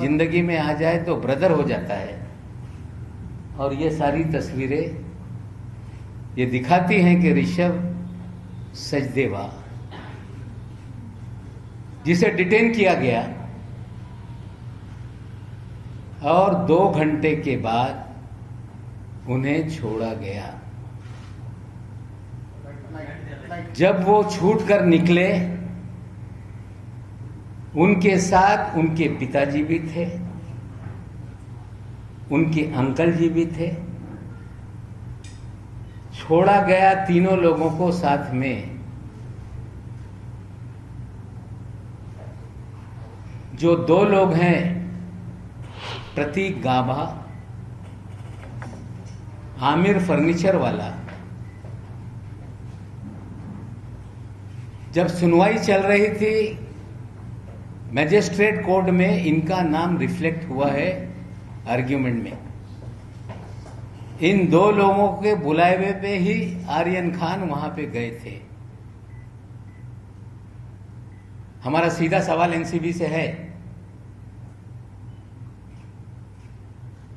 जिंदगी में आ जाए तो ब्रदर हो जाता है। और ये सारी तस्वीरें ये दिखाती हैं कि ऋषभ सचदेवा, जिसे डिटेन किया गया और 2 घंटे के बाद उन्हें छोड़ा गया। जब वो छूट कर निकले, उनके साथ उनके पिताजी भी थे, उनके अंकल जी भी थे। छोड़ा गया तीनों लोगों को साथ में। जो 2 लोग हैं, प्रतीक गाभा, आमिर फर्नीचर वाला, जब सुनवाई चल रही थी मैजिस्ट्रेट कोर्ट में, इनका नाम रिफ्लेक्ट हुआ है आर्ग्यूमेंट में। इन 2 लोगों के बुलावे पे ही आर्यन खान वहां पे गए थे। हमारा सीधा सवाल एनसीबी से है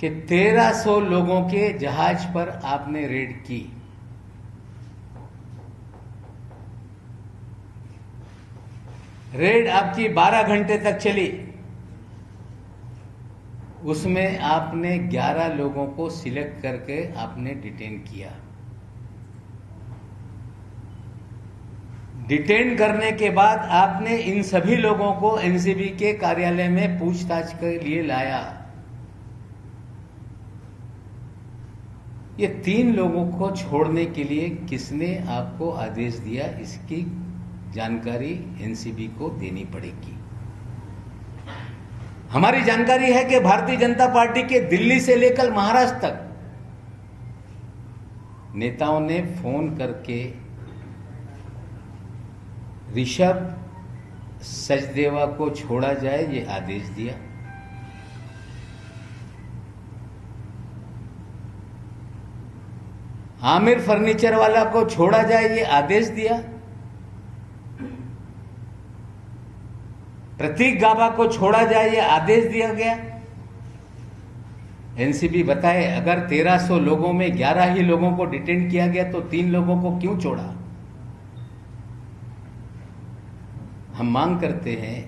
कि 1300 लोगों के जहाज पर आपने रेड की। रेड आपकी 12 घंटे तक चली। उसमें आपने 11 लोगों को सिलेक्ट करके आपने डिटेन किया। डिटेन करने के बाद आपने इन सभी लोगों को एनसीबी के कार्यालय में पूछताछ के लिए लाया। ये 3 लोगों को छोड़ने के लिए किसने आपको आदेश दिया, इसकी जानकारी एनसीबी को देनी पड़ेगी। हमारी जानकारी है कि भारतीय जनता पार्टी के दिल्ली से लेकर महाराष्ट्र तक नेताओं ने फोन करके ऋषभ सचदेवा को छोड़ा जाए ये आदेश दिया। आमिर फर्नीचर वाला को छोड़ा जाए ये आदेश दिया। प्रतीक गाभा को छोड़ा जाए ये आदेश दिया गया। एनसीबी बताए, अगर 1300 लोगों में 11 ही लोगों को डिटेन किया गया तो 3 लोगों को क्यों छोड़ा? हम मांग करते हैं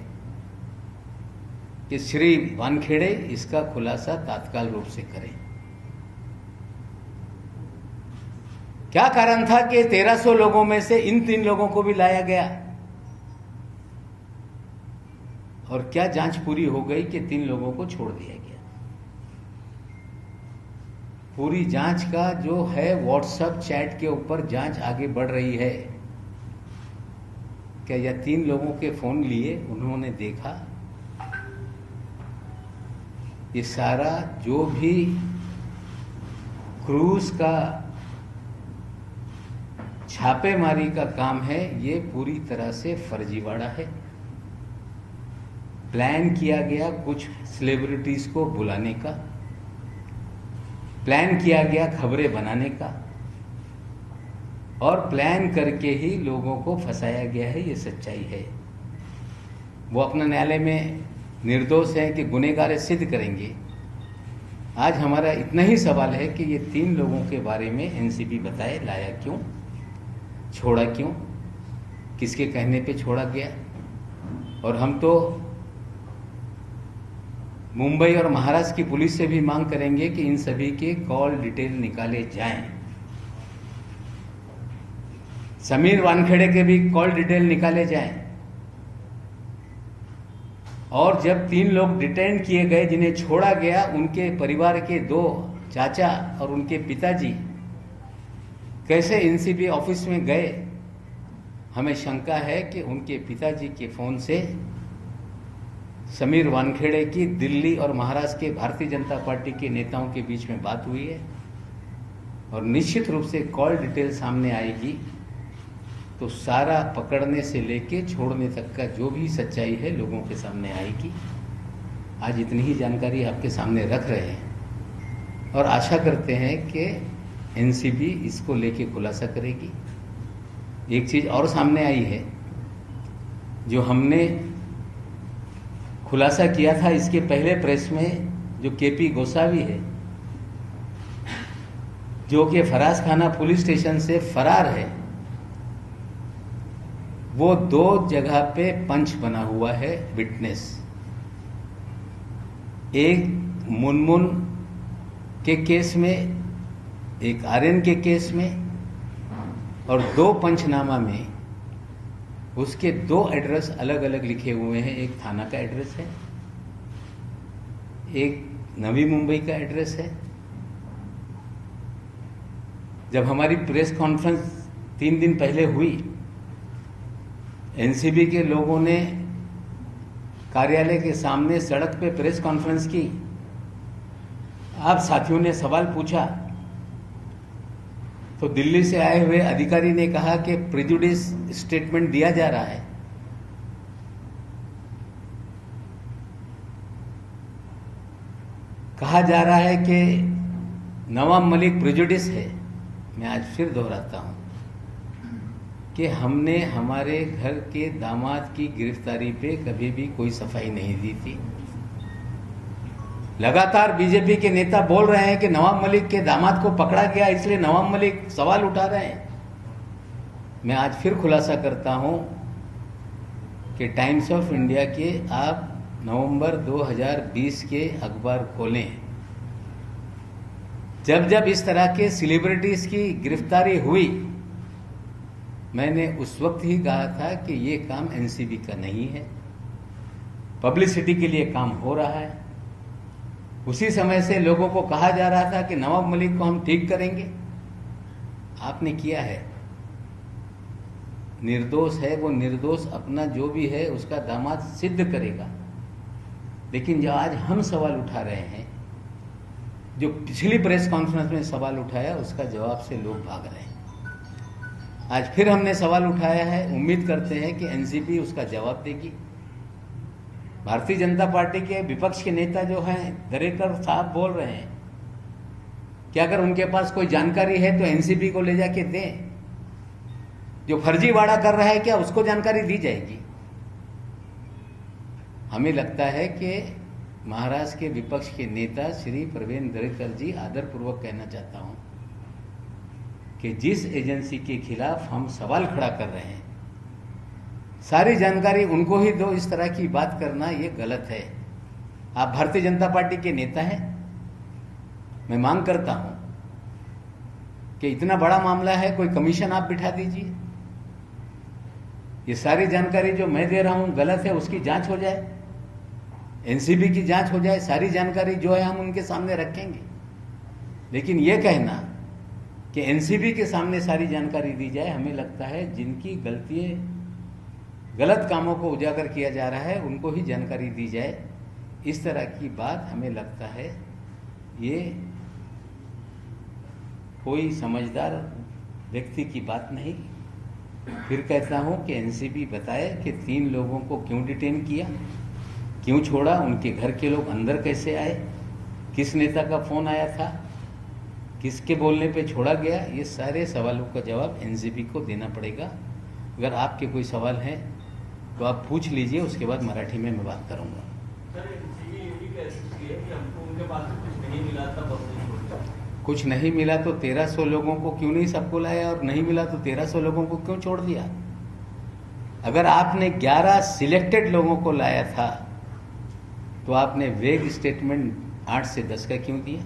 कि श्री वानखेड़े इसका खुलासा तत्काल रूप से करें। क्या कारण था कि 1300 लोगों में से इन 3 लोगों को भी लाया गया? और क्या जांच पूरी हो गई कि 3 लोगों को छोड़ दिया गया? पूरी जांच का जो है व्हाट्सएप चैट के ऊपर जांच आगे बढ़ रही है। क्या यह 3 लोगों के फोन लिए उन्होंने देखा? ये सारा जो भी क्रूज का छापेमारी का काम है, ये पूरी तरह से फर्जीवाड़ा है। प्लान किया गया कुछ सेलिब्रिटीज को बुलाने का, प्लान किया गया खबरें बनाने का, और प्लान करके ही लोगों को फंसाया गया है। ये सच्चाई है। वो अपना न्यायालय में निर्दोष हैं कि गुनहगार सिद्ध करेंगे। आज हमारा इतना ही सवाल है कि ये 3 लोगों के बारे में एनसीबी बताए, लाया क्यों, छोड़ा क्यों, किसके कहने पे छोड़ा गया। और हम तो मुंबई और महाराष्ट्र की पुलिस से भी मांग करेंगे कि इन सभी के कॉल डिटेल निकाले जाएं। समीर वानखेड़े के भी कॉल डिटेल निकाले जाएं। और जब 3 लोग डिटेन किए गए, जिन्हें छोड़ा गया, उनके परिवार के 2 चाचा और उनके पिताजी कैसे एनसीबी ऑफिस में गए, हमें शंका है कि उनके पिताजी के फोन से समीर वानखेड़े की दिल्ली और महाराष्ट्र के भारतीय जनता पार्टी के नेताओं के बीच में बात हुई है। और निश्चित रूप से कॉल डिटेल सामने आएगी तो सारा पकड़ने से लेके छोड़ने तक का जो भी सच्चाई है लोगों के सामने आएगी। आज इतनी ही जानकारी आपके सामने रख रहे हैं और आशा करते हैं कि एनसीबी इसको लेके खुलासा करेगी। एक चीज़ और सामने आई है, जो हमने खुलासा किया था इसके पहले प्रेस में, जो केपी गोसावी है, जो कि फराज खाना पुलिस स्टेशन से फरार है, वो 2 जगह पे पंच बना हुआ है विटनेस। एक मुनमुन के केस में, एक आर्यन के केस में, और 2 पंचनामा में उसके 2 एड्रेस अलग अलग लिखे हुए हैं। एक थाना का एड्रेस है, एक नवी मुंबई का एड्रेस है। जब हमारी प्रेस कॉन्फ्रेंस 3 दिन पहले हुई, एनसीबी के लोगों ने कार्यालय के सामने सड़क पे प्रेस कॉन्फ्रेंस की। आप साथियों ने सवाल पूछा तो दिल्ली से आए हुए अधिकारी ने कहा कि प्रेजुडिस स्टेटमेंट दिया जा रहा है। कहा जा रहा है कि नवाब मलिक प्रेजुडिस है। मैं आज फिर दोहराता हूं कि हमने हमारे घर के दामाद की गिरफ्तारी पे कभी भी कोई सफाई नहीं दी थी। लगातार बीजेपी के नेता बोल रहे हैं कि नवाब मलिक के दामाद को पकड़ा गया, इसलिए नवाब मलिक सवाल उठा रहे हैं। मैं आज फिर खुलासा करता हूं कि टाइम्स ऑफ इंडिया के आप नवंबर 2020 के अखबार खोलें। जब जब इस तरह के सेलिब्रिटीज की गिरफ्तारी हुई, मैंने उस वक्त ही कहा था कि ये काम एनसीबी का नहीं है, पब्लिसिटी के लिए काम हो रहा है। उसी समय से लोगों को कहा जा रहा था कि नवाब मलिक को हम ठीक करेंगे। आपने किया है। निर्दोष है वो, निर्दोष अपना जो भी है उसका दामाद सिद्ध करेगा। लेकिन जो आज हम सवाल उठा रहे हैं, जो पिछली प्रेस कॉन्फ्रेंस में सवाल उठाया, उसका जवाब से लोग भाग रहे हैं। आज फिर हमने सवाल उठाया है, उम्मीद करते हैं कि एनसीबी उसका जवाब देगी। भारतीय जनता पार्टी के विपक्ष के नेता जो हैं, दरेकर साहब बोल रहे हैं कि अगर उनके पास कोई जानकारी है तो एनसीबी को ले जाके दें। जो फर्जीवाड़ा कर रहा है क्या उसको जानकारी दी जाएगी? हमें लगता है कि महाराष्ट्र के विपक्ष के नेता श्री प्रवीण दरेकर जी, आदरपूर्वक कहना चाहता हूं कि जिस एजेंसी के खिलाफ हम सवाल खड़ा कर रहे हैं, सारी जानकारी उनको ही दो। इस तरह की बात करना ये गलत है। आप भारतीय जनता पार्टी के नेता हैं। मैं मांग करता हूं कि इतना बड़ा मामला है, कोई कमीशन आप बिठा दीजिए। ये सारी जानकारी जो मैं दे रहा हूं गलत है, उसकी जांच हो जाए, एनसीबी की जांच हो जाए। सारी जानकारी जो है हम उनके सामने रखेंगे। लेकिन ये कहना कि एनसीबी के सामने सारी जानकारी दी जाए, हमें लगता है जिनकी गलत कामों को उजागर किया जा रहा है उनको ही जानकारी दी जाए। इस तरह की बात हमें लगता है ये कोई समझदार व्यक्ति की बात नहीं। फिर कहता हूं कि एनसीबी बताए कि 3 लोगों को क्यों डिटेन किया, क्यों छोड़ा, उनके घर के लोग अंदर कैसे आए, किस नेता का फोन आया था, किसके बोलने पे छोड़ा गया। ये सारे सवालों का जवाब एनसीबी को देना पड़ेगा। अगर आपके कोई सवाल हैं तो आप पूछ लीजिए, उसके बाद मराठी में मैं बात करूंगा। सर, एनसीबी ये भी कह सकती है कि हमको उनके पास से कुछ नहीं मिला था, बस नहीं छोड़ा। कुछ नहीं मिला तो 1300 लोगों को क्यों नहीं सबको लाया, और नहीं मिला तो 1300 लोगों को क्यों छोड़ दिया? अगर आपने 11 सिलेक्टेड लोगों को लाया था तो आपने वेग स्टेटमेंट 8 से 10 का क्यों दिया?